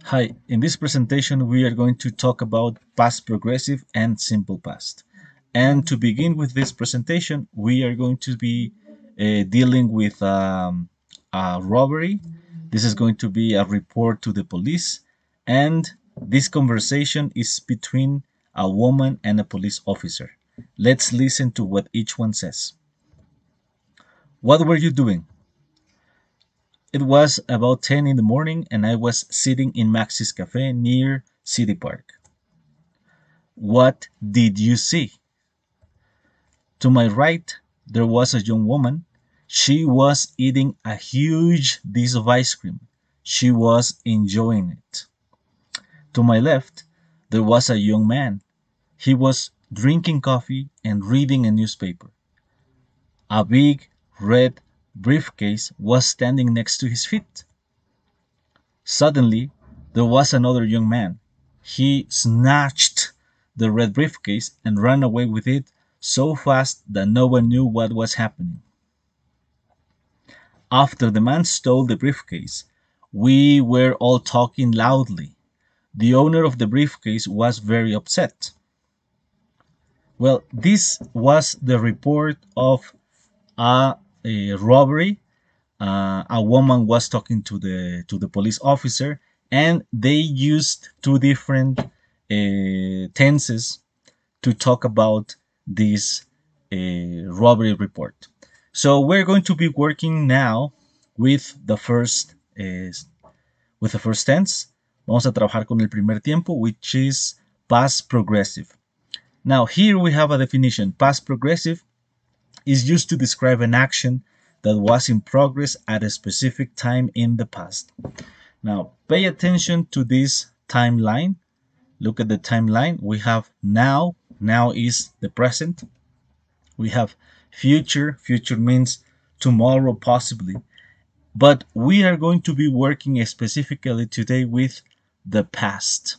Hi, in this presentation we are going to talk about past progressive and simple past. And to begin with this presentation, we are going to be dealing with a robbery. This is going to be a report to the police, and this conversation is between a woman and a police officer. Let's listen to what each one says. What were you doing? It was about 10 in the morning and I was sitting in Max's Cafe near City Park. What did you see? To my right, there was a young woman. She was eating a huge dish of ice cream. She was enjoying it. To my left, there was a young man. He was drinking coffee and reading a newspaper. A big red briefcase was standing next to his feet. Suddenly, there was another young man. He snatched the red briefcase and ran away with it so fast that no one knew what was happening. After the man stole the briefcase, we were all talking loudly. The owner of the briefcase was very upset. Well, this was the report of a robbery. A woman was talking to the police officer, and they used two different tenses to talk about this robbery report. So we're going to be working now with the first tense. Vamos a trabajar con el primer tiempo, which is past progressive. Now here we have a definition. Past progressive is used to describe an action that was in progress at a specific time in the past. Now, pay attention to this timeline. Look at the timeline. We have now. Now is the present. We have future. Future means tomorrow, possibly. But we are going to be working specifically today with the past.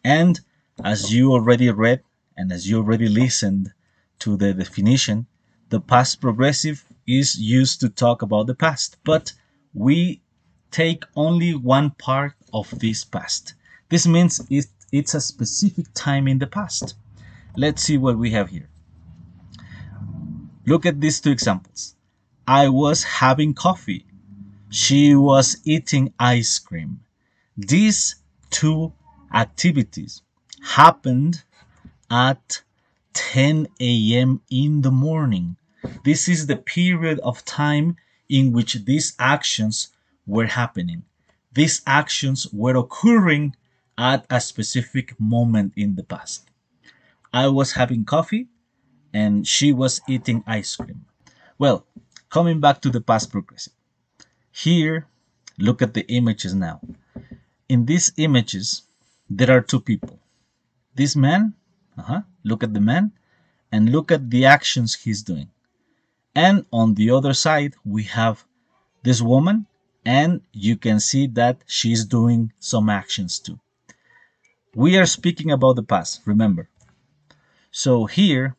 And as you already read and as you already listened to the definition, the past progressive is used to talk about the past, but we take only one part of this past. This means it's a specific time in the past. Let's see what we have here. Look at these two examples. I was having coffee. She was eating ice cream. These two activities happened at 10 a.m. in the morning. This is the period of time in which these actions were happening. These actions were occurring at a specific moment in the past. I was having coffee and she was eating ice cream. Well, coming back to the past progressive. Here, look at the images now. In these images, there are two people. This man, look at the man, and look at the actions he's doing. And on the other side, we have this woman, and you can see that she's doing some actions too. We are speaking about the past, remember. So here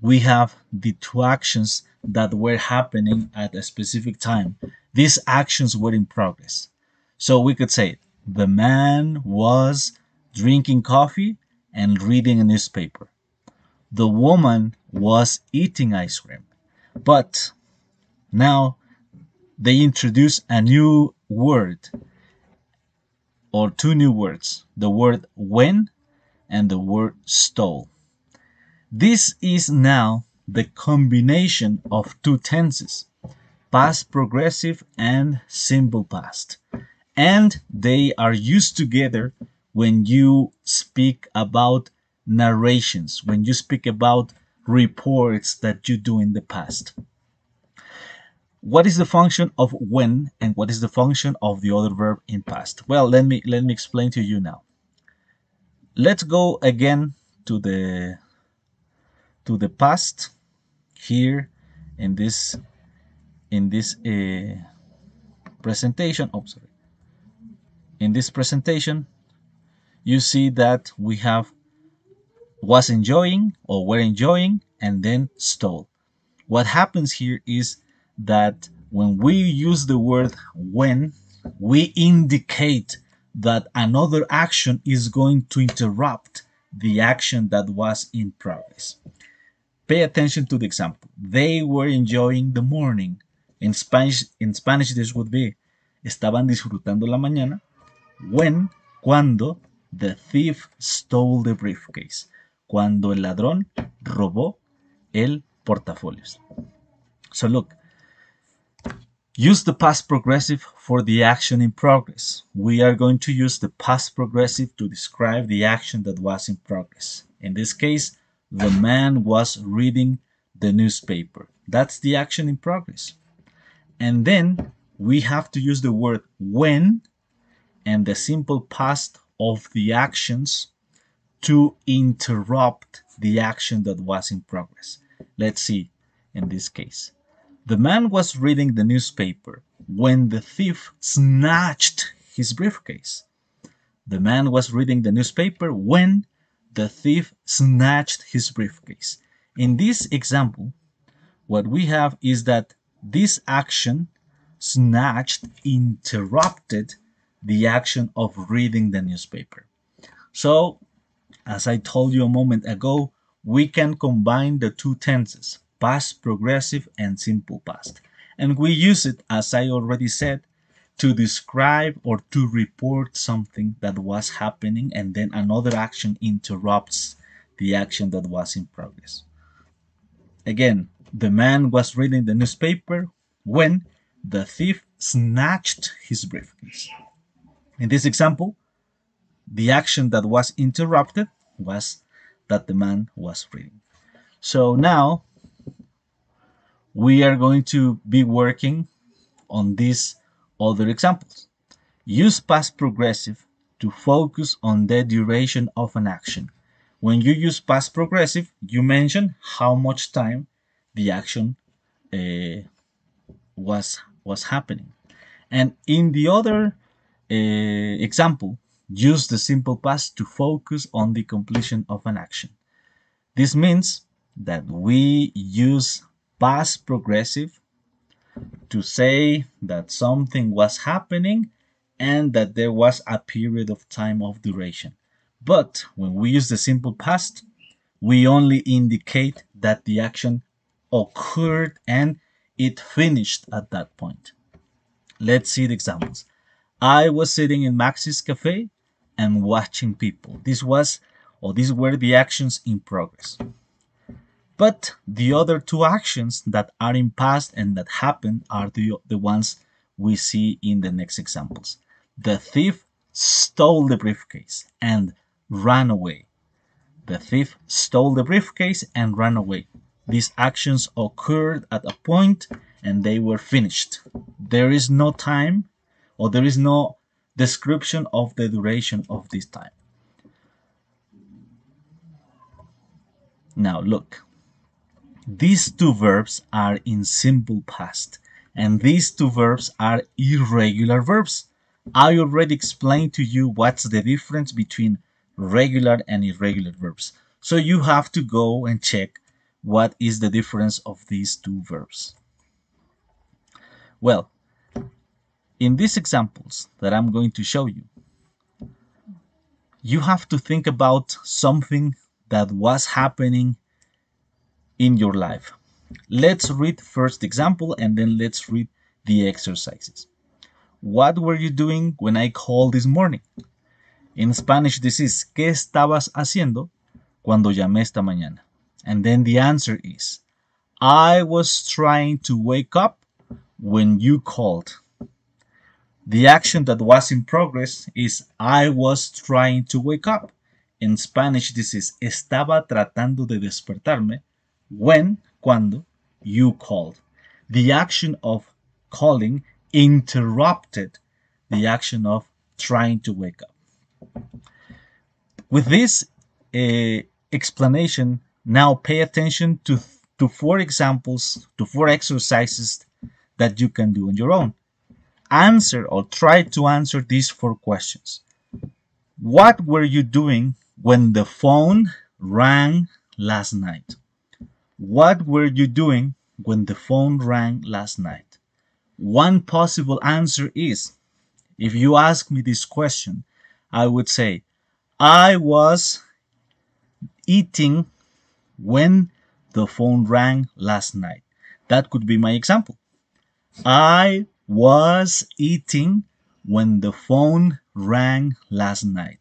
we have the two actions that were happening at a specific time. These actions were in progress. So we could say the man was drinking coffee and reading a newspaper. The woman was eating ice cream. But now they introduce a new word or two new words, the word when and the word stole. This is now the combination of two tenses, past progressive and simple past. And they are used together when you speak about narrations, when you speak about reports that you do in the past. What is the function of when and what is the function of the other verb in past? Well, let me explain to you now. Let's go again to the past here in this presentation. Oh, sorry. In this presentation, you see that we have was enjoying or were enjoying and then stole. What happens here is that when we use the word when, we indicate that another action is going to interrupt the action that was in progress. Pay attention to the example. They were enjoying the morning. In Spanish, this would be estaban disfrutando la mañana cuando the thief stole the briefcase. Cuando el ladrón robó el portafolios. So look, use the past progressive for the action in progress. We are going to use the past progressive to describe the action that was in progress. In this case, the man was reading the newspaper. That's the action in progress. And then we have to use the word when and the simple past of the actions to interrupt the action that was in progress. Let's see in this case. The man was reading the newspaper when the thief snatched his briefcase. The man was reading the newspaper when the thief snatched his briefcase. In this example, what we have is that this action, snatched, interrupted the action of reading the newspaper. So, as I told you a moment ago, we can combine the two tenses, past progressive and simple past. And we use it, as I already said, to describe or to report something that was happening and then another action interrupts the action that was in progress. Again, the man was reading the newspaper when the thief snatched his briefcase. In this example, the action that was interrupted was that the man was reading. So now we are going to be working on these other examples. Use past progressive to focus on the duration of an action. When you use past progressive, you mention how much time the action was happening. And in the other example, use the simple past to focus on the completion of an action. This means that we use past progressive to say that something was happening and that there was a period of time of duration. But when we use the simple past, we only indicate that the action occurred and it finished at that point. Let's see the examples. I was sitting in Max's cafe and watching people. These were the actions in progress. But the other two actions that are in past and that happen are the ones we see in the next examples. The thief stole the briefcase and ran away. The thief stole the briefcase and ran away. These actions occurred at a point and they were finished. There is no time or there is no description of the duration of this time. Now look. These two verbs are in simple past, and these two verbs are irregular verbs. I already explained to you what's the difference between regular and irregular verbs. So you have to go and check what is the difference of these two verbs. Well, in these examples that I'm going to show you, you have to think about something that was happening in your life. Let's read first example and then let's read the exercises. What were you doing when I called this morning? In Spanish, this is ¿Qué estabas haciendo cuando llamé esta mañana? And then the answer is I was trying to wake up when you called. The action that was in progress is I was trying to wake up. In Spanish, this is estaba tratando de despertarme cuando you called. The action of calling interrupted the action of trying to wake up. With this explanation, now pay attention to four examples, to four exercises that you can do on your own. Answer or try to answer these four questions. What were you doing when the phone rang last night? What were you doing when the phone rang last night? One possible answer is, If you ask me this question, I would say, I was eating when the phone rang last night. That could be my example. I was eating when the phone rang last night.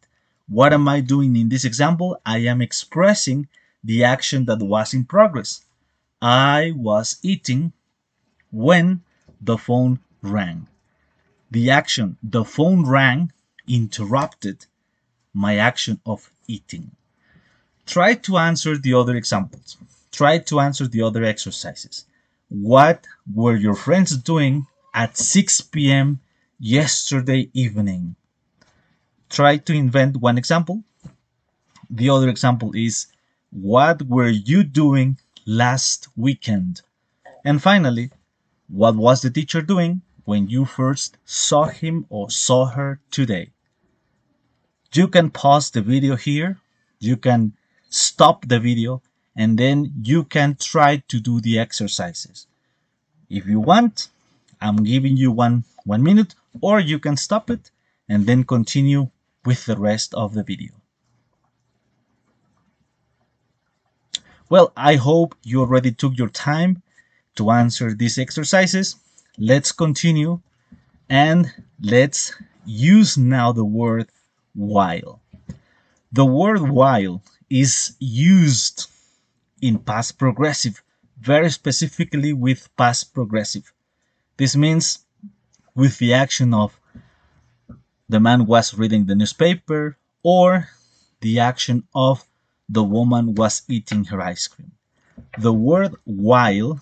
What am I doing in this example? I am expressing the action that was in progress. I was eating when the phone rang. The action, the phone rang, interrupted my action of eating. Try to answer the other examples. Try to answer the other exercises. What were your friends doing at 6 p.m. yesterday evening? Try to invent one example. The other example is, what were you doing last weekend? And finally, what was the teacher doing when you first saw him or saw her today? You can pause the video here, you can stop the video, and then you can try to do the exercises. If you want, I'm giving you one minute, or you can stop it and then continue with the rest of the video. Well, I hope you already took your time to answer these exercises. Let's continue and let's use now the word while. The word while is used in past progressive, very specifically with past progressive. This means with the action of the man was reading the newspaper or the action of the woman was eating her ice cream. The word while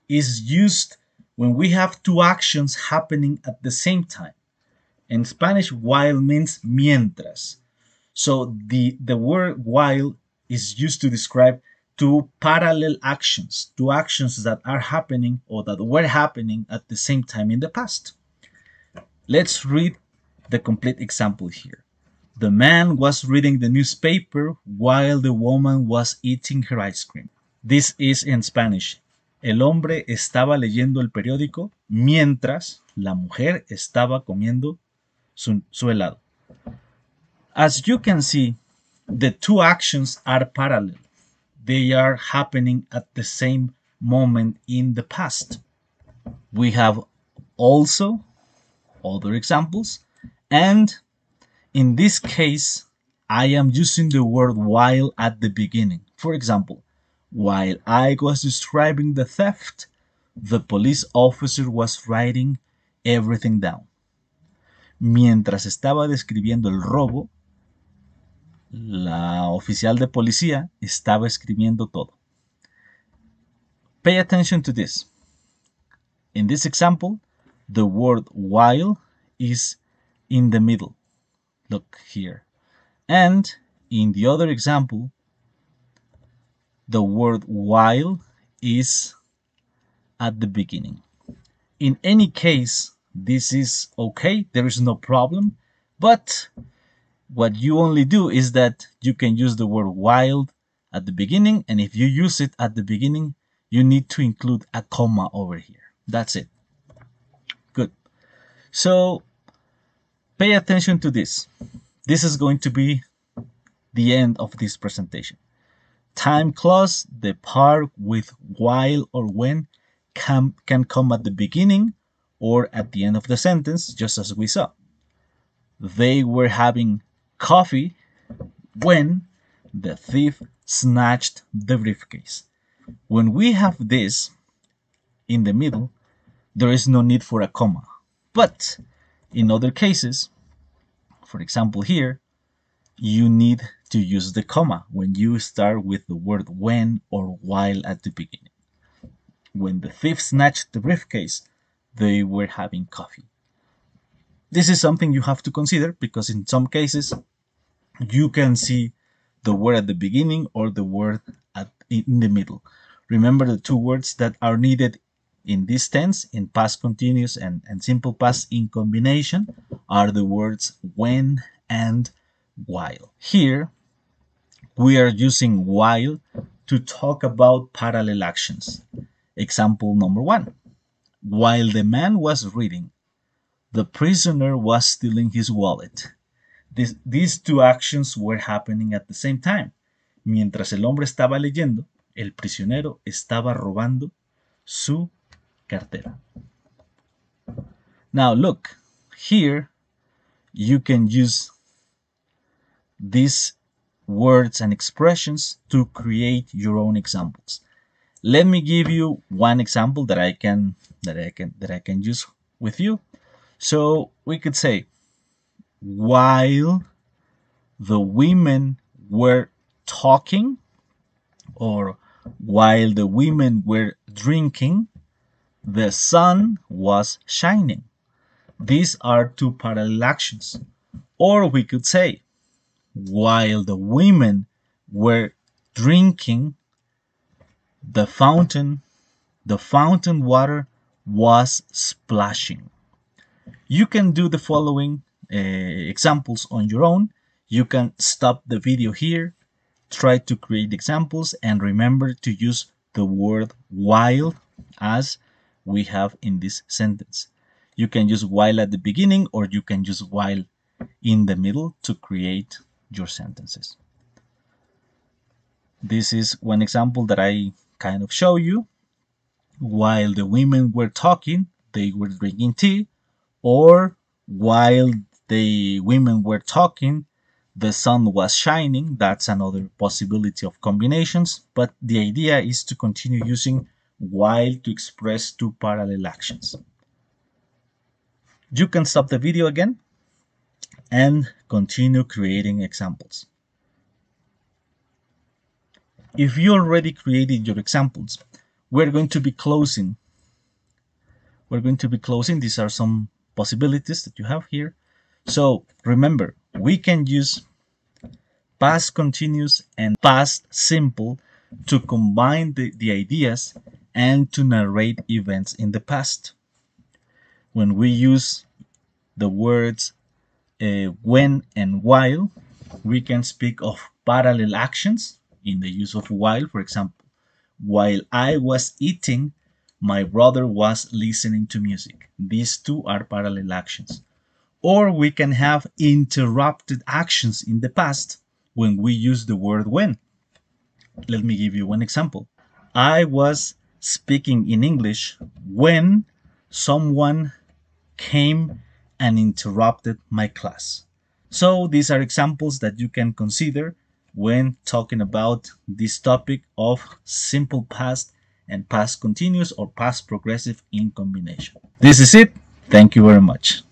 is used when we have two actions happening at the same time. In Spanish, while means mientras. So the word while is used to describe two parallel actions, two actions that are happening or that were happening at the same time in the past. Let's read the complete example here. The man was reading the newspaper while the woman was eating her ice cream. This is in Spanish. El hombre estaba leyendo el periódico mientras la mujer estaba comiendo su helado. As you can see, the two actions are parallel. They are happening at the same moment in the past. We have also other examples, and in this case, I am using the word while at the beginning. For example, while I was describing the theft, the police officer was writing everything down. Mientras estaba describiendo el robo, la oficial de policía estaba escribiendo todo. Pay attention to this. In this example, the word while is in the middle. Look here. And in the other example, the word while is at the beginning. In any case, this is okay. There is no problem. But what you only do is that you can use the word while at the beginning. And if you use it at the beginning, you need to include a comma over here. That's it. Good. So pay attention to this. This is going to be the end of this presentation. Time clause, the part with while or when, can come at the beginning or at the end of the sentence, just as we saw. They were having coffee when the thief snatched the briefcase. When we have this in the middle, there is no need for a comma. But in other cases, for example here, you need to use the comma when you start with the word when or while at the beginning. When the thief snatched the briefcase, they were having coffee. This is something you have to consider because in some cases you can see the word at the beginning or the word in the middle. Remember the two words that are needed in this tense, in past continuous and simple past in combination, are the words when and while. Here, we are using while to talk about parallel actions. Example number 1. While the man was reading, The prisoner was stealing his wallet. These two actions were happening at the same time. Mientras el hombre estaba leyendo, el prisionero estaba robando su cartera. Now look, here you can use these words and expressions to create your own examples. Let me give you one example that I can use with you. So we could say, while the women were talking, or while the women were drinking, the sun was shining. These are two parallel actions. Or we could say, while the women were drinking, the fountain water was splashing. You can do the following examples on your own. You can stop the video here, try to create examples, and remember to use the word while as we have in this sentence. You can use while at the beginning, or you can use while in the middle to create your sentences. This is one example that I kind of show you. While the women were talking, they were drinking tea, or while the women were talking, the sun was shining. That's another possibility of combinations, but the idea is to continue using while to express two parallel actions. You can stop the video again and continue creating examples. If you already created your examples, we're going to be closing. These are some possibilities that you have here. So remember, we can use past continuous and past simple to combine the ideas and to narrate events in the past. When we use the words when and while, we can speak of parallel actions in the use of while. For example, while I was eating, my brother was listening to music. These two are parallel actions. Or we can have interrupted actions in the past when we use the word when. Let me give you one example. I was speaking in English when someone came and interrupted my class. So these are examples that you can consider when talking about this topic of simple past and past continuous or past progressive in combination. This is it. Thank you very much.